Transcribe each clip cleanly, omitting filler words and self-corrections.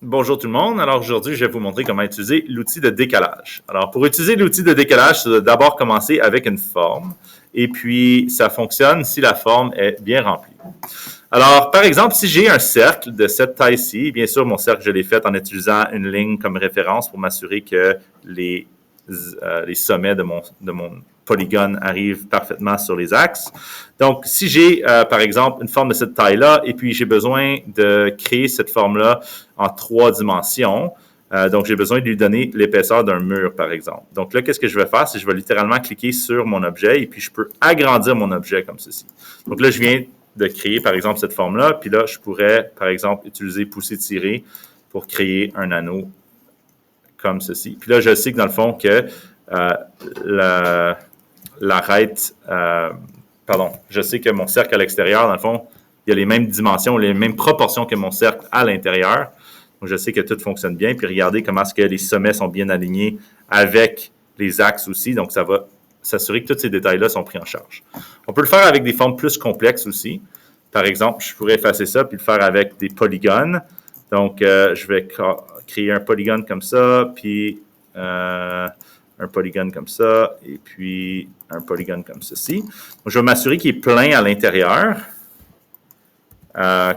Bonjour tout le monde. Alors aujourd'hui, je vais vous montrer comment utiliser l'outil de décalage. Alors pour utiliser l'outil de décalage, tu dois d'abord commencer avec une forme et puis ça fonctionne si la forme est bien remplie. Alors par exemple, si j'ai un cercle de cette taille-ci, bien sûr mon cercle je l'ai fait en utilisant une ligne comme référence pour m'assurer que les sommets de mon polygone arrivent parfaitement sur les axes. Donc, si j'ai, par exemple, une forme de cette taille-là, et puis j'ai besoin de créer cette forme-là en 3 dimensions, donc j'ai besoin de lui donner l'épaisseur d'un mur, par exemple. Donc là, qu'est-ce que je vais faire? C'est que je vais littéralement cliquer sur mon objet, et puis je peux agrandir mon objet comme ceci. Donc là, je viens de créer, par exemple, cette forme-là, puis là, je pourrais, par exemple, utiliser pousser-tirer pour créer un anneau comme ceci. Puis là, je sais que dans le fond que l'arête, je sais que mon cercle à l'extérieur, dans le fond, il y a les mêmes dimensions, les mêmes proportions que mon cercle à l'intérieur. Donc, je sais que tout fonctionne bien. Puis regardez comment est-ce que les sommets sont bien alignés avec les axes aussi. Donc, ça va s'assurer que tous ces détails-là sont pris en charge. On peut le faire avec des formes plus complexes aussi. Par exemple, je pourrais effacer ça puis le faire avec des polygones. Donc, je vais créer un polygone comme ça, puis un polygone comme ça, et puis un polygone comme ceci. Donc, je vais m'assurer qu'il est plein à l'intérieur,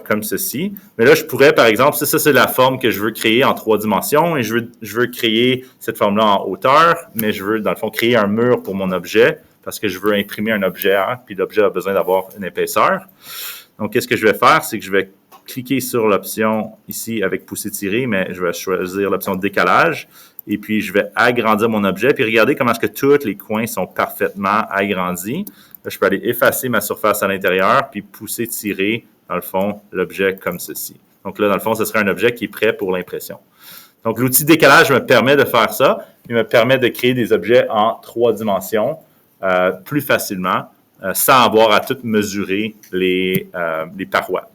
comme ceci. Mais là, je pourrais, par exemple, ça c'est la forme que je veux créer en 3 dimensions, et je veux créer cette forme-là en hauteur, mais je veux, dans le fond, créer un mur pour mon objet, parce que je veux imprimer un objet, puis l'objet a besoin d'avoir une épaisseur. Donc, qu'est-ce que je vais faire? C'est que je vais cliquer sur l'option ici avec pousser-tirer, mais je vais choisir l'option décalage. Et puis, je vais agrandir mon objet. Puis, regardez comment est-ce que tous les coins sont parfaitement agrandis. Là, je peux aller effacer ma surface à l'intérieur, puis pousser-tirer, dans le fond, l'objet comme ceci. Donc là, dans le fond, ce serait un objet qui est prêt pour l'impression. Donc, l'outil décalage me permet de faire ça. Il me permet de créer des objets en 3 dimensions plus facilement, sans avoir à tout mesurer les parois.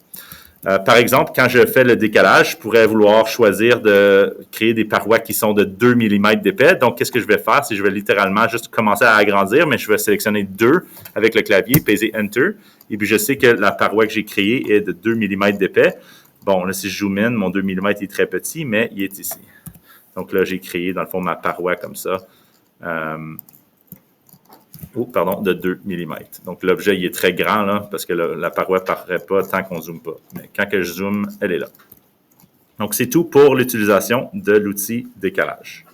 Par exemple, quand je fais le décalage, je pourrais vouloir choisir de créer des parois qui sont de 2 mm d'épais. Donc, qu'est-ce que je vais faire? C'est que je vais littéralement juste commencer à agrandir, mais je vais sélectionner 2 avec le clavier, peser Enter. Et puis, je sais que la paroi que j'ai créée est de 2 mm d'épais. Bon, là, si je zoome in, mon 2 mm est très petit, mais il est ici. Donc là, j'ai créé, dans le fond, ma paroi comme ça. De 2 mm. Donc, l'objet, il est très grand, là, parce que la paroi ne paraît pas tant qu'on ne zoome pas. Mais quand que je zoome, elle est là. Donc, c'est tout pour l'utilisation de l'outil décalage.